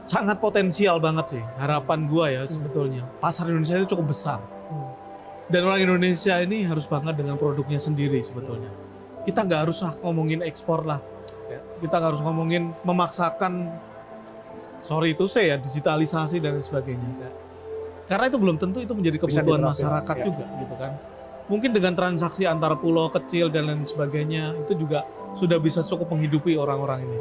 sangat potensial banget sih. Harapan gua ya sebetulnya. Pasar Indonesia itu cukup besar. Dan orang Indonesia ini harus bangga dengan produknya sendiri sebetulnya. Kita nggak harus ngomongin ekspor lah. Kita nggak harus ngomongin memaksakan, sorry itu saya ya, digitalisasi dan lain sebagainya. Karena itu belum tentu itu menjadi kebutuhan masyarakat juga gitu kan. Mungkin dengan transaksi antar pulau kecil dan lain sebagainya itu juga sudah bisa cukup menghidupi orang-orang ini.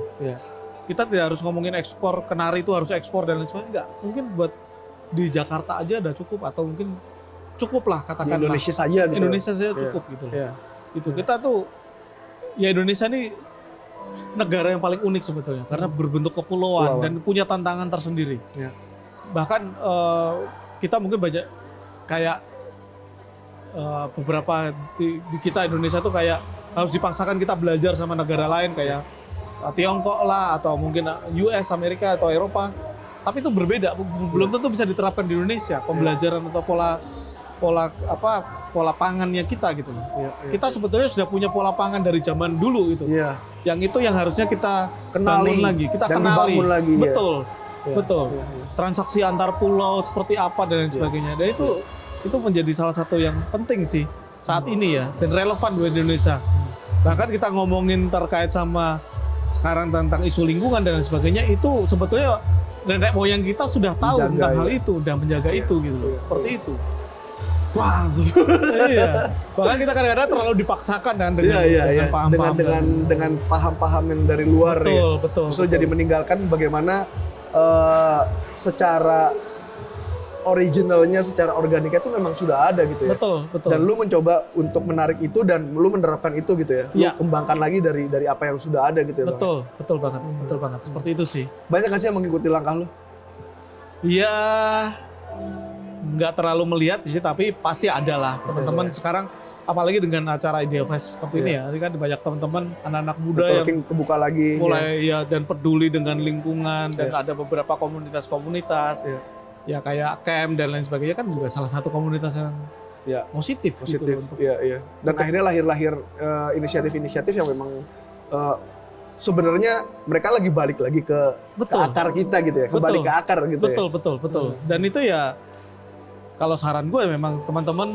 Kita tidak harus ngomongin ekspor, kenari itu harus ekspor dan lain sebagainya. Enggak, mungkin buat di Jakarta aja udah cukup atau mungkin cukup lah katakanlah. Di Indonesia saja gitu. Indonesia saja cukup gitu loh. Itu kita tuh ya Indonesia ini negara yang paling unik sebetulnya karena berbentuk kepulauan dan punya tantangan tersendiri. Bahkan kita mungkin banyak kayak beberapa di kita Indonesia tuh kayak harus dipaksakan kita belajar sama negara lain kayak Tiongkok lah atau mungkin US, Amerika atau Eropa. Tapi itu berbeda, belum tentu bisa diterapkan di Indonesia pembelajaran atau pola pangannya kita gitu. Kita sebetulnya sudah punya pola pangan dari zaman dulu itu. Yang itu yang harusnya kita bangun lagi, kita kenali. Lagi, betul. Transaksi antar pulau seperti apa dan lain sebagainya. Dan itu menjadi salah satu yang penting sih saat ini ya dan relevan buat Indonesia. Bahkan kita ngomongin terkait sama sekarang tentang isu lingkungan dan lain sebagainya itu sebetulnya nenek moyang kita sudah tahu tentang hal itu, udah menjaga itu gitu loh. Seperti itu. Wah, iya. Bahkan kita kadang-kadang terlalu dipaksakan kan dengan paham-paham dengan paham-paham yang dari luar betul. Justru jadi meninggalkan bagaimana secara originalnya, secara organiknya itu memang sudah ada gitu ya. Betul. Dan lu mencoba untuk menarik itu dan lu menerapkan itu gitu ya. Lu kembangkan lagi dari apa yang sudah ada gitu ya. Betul banget. Seperti itu sih. Banyak nggak sih yang mengikuti langkah lu? Iya, nggak terlalu melihat sih, tapi pasti ada lah teman-teman sekarang. Apalagi dengan acara Idea Fest seperti ini ya, ini kan banyak teman-teman anak-anak muda yang kebuka lagi mulai dan peduli dengan lingkungan dan ada beberapa komunitas-komunitas ya kayak camp dan lain sebagainya kan juga salah satu komunitas yang positif gitu untuk dan akhirnya lahir inisiatif-inisiatif yang memang sebenarnya mereka lagi balik lagi ke akar kita gitu ya, kembali ke akar gitu betul. Dan itu ya kalau saran gue memang teman-teman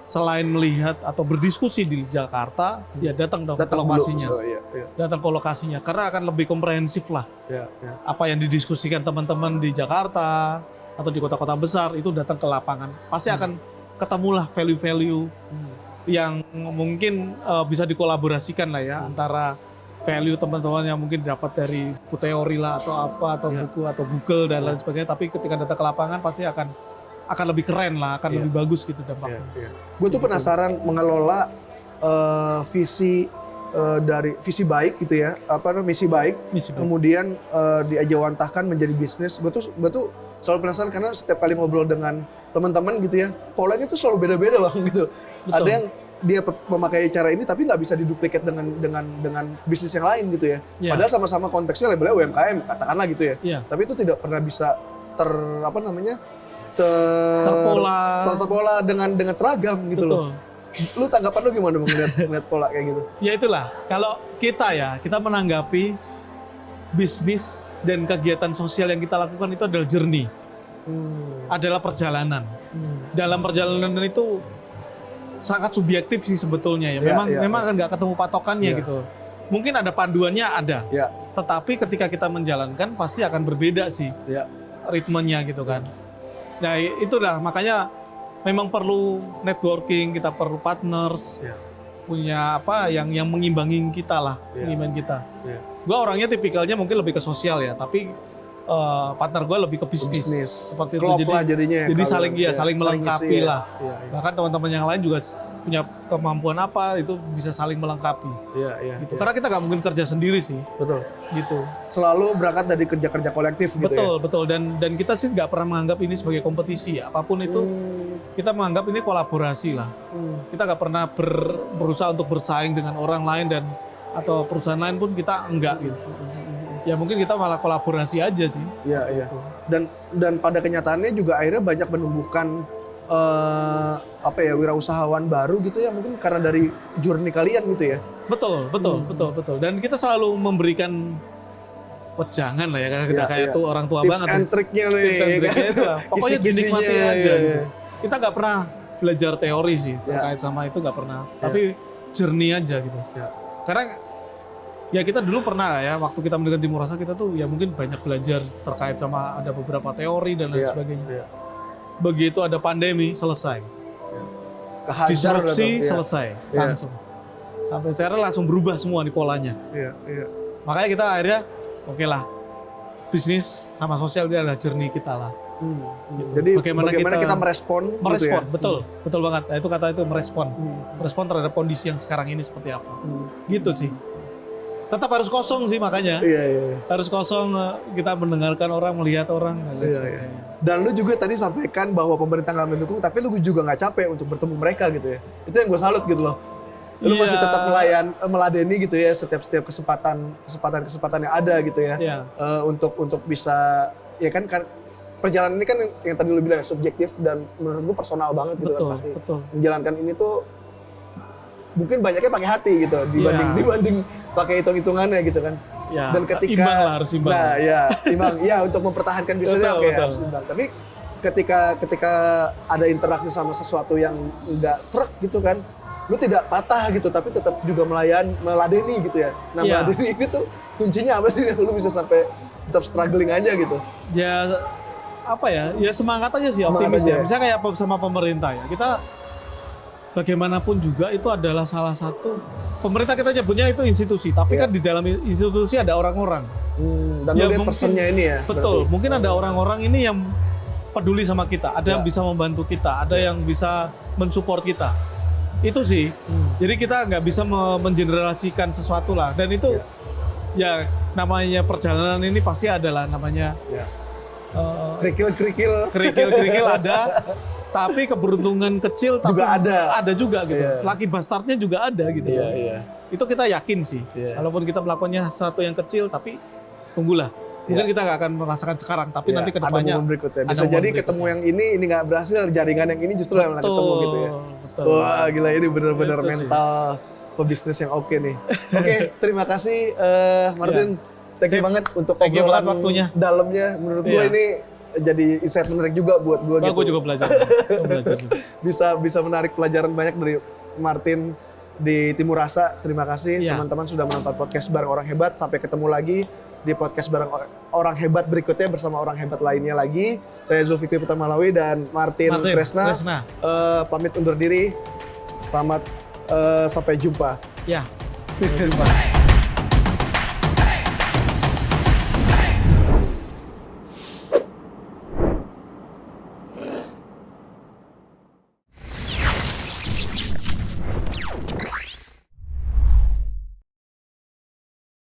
selain melihat atau berdiskusi di Jakarta, ya datang ke lokasinya. Datang ke lokasinya karena akan lebih komprehensif lah. Apa yang didiskusikan teman-teman di Jakarta atau di kota-kota besar itu datang ke lapangan. Pasti akan ketemulah value-value yang mungkin bisa dikolaborasikan lah ya antara value teman-teman yang mungkin dapat dari buku teori lah atau apa atau buku atau Google dan lain sebagainya. Tapi ketika datang ke lapangan pasti akan lebih keren lah, akan lebih bagus gitu dampaknya. Gue tuh penasaran mengelola visi dari visi baik gitu ya, misi baik. Kemudian diajawantahkan menjadi bisnis. Gue tuh selalu penasaran karena setiap kali ngobrol dengan teman-teman gitu ya, polanya tuh selalu beda-beda bang gitu. Betul. Ada yang dia memakai cara ini tapi nggak bisa diduplikat dengan bisnis yang lain gitu ya. Padahal sama-sama konteksnya labelnya UMKM katakanlah gitu ya. Tapi itu tidak pernah bisa terpola dengan seragam gitu. Betul. Lu tanggapan lu gimana melihat pola kayak gitu? Ya itulah, kalau kita menanggapi bisnis dan kegiatan sosial yang kita lakukan itu adalah journey, adalah perjalanan. Dalam perjalanan itu sangat subjektif sih sebetulnya ya. Memang nggak ketemu patokannya gitu. Mungkin ada panduannya ada, tetapi ketika kita menjalankan pasti akan berbeda sih ritmenya gitu kan. Nah itulah makanya memang perlu networking, kita perlu partners, punya apa yang mengimbangi kita lah, mengimbangi kita. Gue orangnya tipikalnya mungkin lebih ke sosial ya, tapi partner gue lebih ke bisnis. Seperti klop itu. Lah jadinya. Jadi saling melengkapi lah. Bahkan teman-teman yang lain juga punya kemampuan apa itu bisa saling melengkapi. Gitu. Karena kita nggak mungkin kerja sendiri sih. Betul. Gitu. Selalu berangkat dari kerja kolektif gitu ya. Betul. Dan kita sih nggak pernah menganggap ini sebagai kompetisi ya. Apapun itu kita menganggap ini kolaborasi lah. Kita nggak pernah berusaha untuk bersaing dengan orang lain atau perusahaan lain pun kita enggak gitu. Ya mungkin kita malah kolaborasi aja sih. Iya. Dan pada kenyataannya juga akhirnya banyak menumbuhkan wirausahawan baru gitu ya, mungkin karena dari journey kalian gitu ya. Betul. Dan kita selalu memberikan wejangan lah ya, karena udah Iya, kayak iya. tuh orang tua Tips banget. and triknya nih. Tips and ya triknya kan? itu lah. Pokoknya Kisi-kisinya, dinikmati aja iya, gitu. iya. Kita nggak pernah belajar teori sih Iya. terkait sama itu, nggak pernah. Tapi journey aja gitu. Iya. Karena ya kita dulu pernah ya, waktu kita mendirikan Timur Rasa kita tuh ya mungkin banyak belajar terkait sama ada beberapa teori dan lain Iya, sebagainya. iya. Begitu ada pandemi selesai, Kehajar disrupsi udah tuh, selesai Iya. langsung. Sampai sekarang langsung berubah semua nih polanya. Iya, iya. Makanya kita akhirnya oke lah, bisnis sama sosial itu adalah journey kita lah. Gitu. Jadi Bagaimana bagaimana kita kita merespon Merespon, gitu ya? betul, betul banget. Nah, itu kata itu merespon, Hmm. merespon terhadap kondisi yang sekarang ini seperti apa. Hmm. Gitu sih. Tetap harus kosong sih makanya. Iya, iya, iya. Harus kosong, kita mendengarkan orang, melihat orang dan lain Iya, sebagainya. Dan lu juga tadi sampaikan bahwa pemerintah nggak mendukung, tapi lu juga nggak capek untuk bertemu mereka gitu ya. Itu yang gue salut gitu loh. Lu masih Iya. tetap meladeni gitu ya setiap kesempatan yang ada gitu ya. Iya. Untuk bisa ya kan perjalanan ini kan yang tadi lu bilang ya, subjektif dan menurut gue personal banget gitu Betul, kan pasti. betul. Menjalankan ini tuh mungkin banyaknya pakai hati gitu dibanding pakai hitung-hitungannya gitu kan. Ya, Dan ketika imbang lah, harus imbang. Nah, ya, imbang. Ya, untuk mempertahankan bisnisnya Betul, oke, betul. harus imbang. Tapi ketika ada interaksi sama sesuatu yang enggak srek gitu kan, lu tidak patah gitu, tapi tetap juga meladeni gitu ya. Nah, Iya. meladeni ini tuh kuncinya apa sih? Lu bisa sampai tetap struggling aja gitu. Ya apa ya? Ya semangat aja sih, Semangat optimis aja ya. ya. Misalnya kayak sama pemerintah ya. Kita bagaimanapun juga itu adalah salah satu pemerintah, kita nyebutnya itu institusi, tapi Iya. kan di dalam institusi ada orang-orang. Dan Ya, lu lihat mungkin- personnya ini ya. Betul, berarti. mungkin ada orang-orang ini yang peduli sama kita, ada yang Ya. bisa membantu kita, ada yang bisa mensupport kita. Itu sih. Jadi kita nggak bisa mengeneralisasikan sesuatu lah. Dan itu ya namanya perjalanan ini pasti adalah namanya Ya. eh, Kerikil-kerikil. kerikil-kerikil ada, tapi keberuntungan kecil tapi Juga ada. juga gitu. Iya. Lucky bastardnya juga ada gitu. Iya, iya. Itu kita yakin sih. Iya. Walaupun kita melakukannya sesuatu yang kecil, tapi tunggulah. Mungkin kita nggak akan merasakan sekarang, tapi Iya, nanti ada kedepannya momen berikutnya. ada Bisa momen jadi berikutnya. ketemu yang ini nggak berhasil, jaringan yang ini justru yang malah ketemu gitu ya. Betul. Wah, gila ini benar-benar Itu sih. mental pebisnis yang oke nih. Oke, terima kasih Martin. Thank you Sip. banget untuk Thank you obrolan banget waktunya. dalamnya. Menurut gue Iya. ini jadi insight menarik juga buat gue Wah, gitu. gue juga belajar. Gua belajar juga. Bisa menarik pelajaran banyak dari Martin di Timur Rasa. Terima kasih Iya. teman-teman sudah menonton podcast bareng orang hebat. Sampai ketemu lagi di podcast bareng orang hebat berikutnya bersama orang hebat lainnya lagi. Saya Zulfikri Putamalawi dan Martin Kresna. Pamit undur diri. Selamat sampai jumpa. Ya. Sampai jumpa.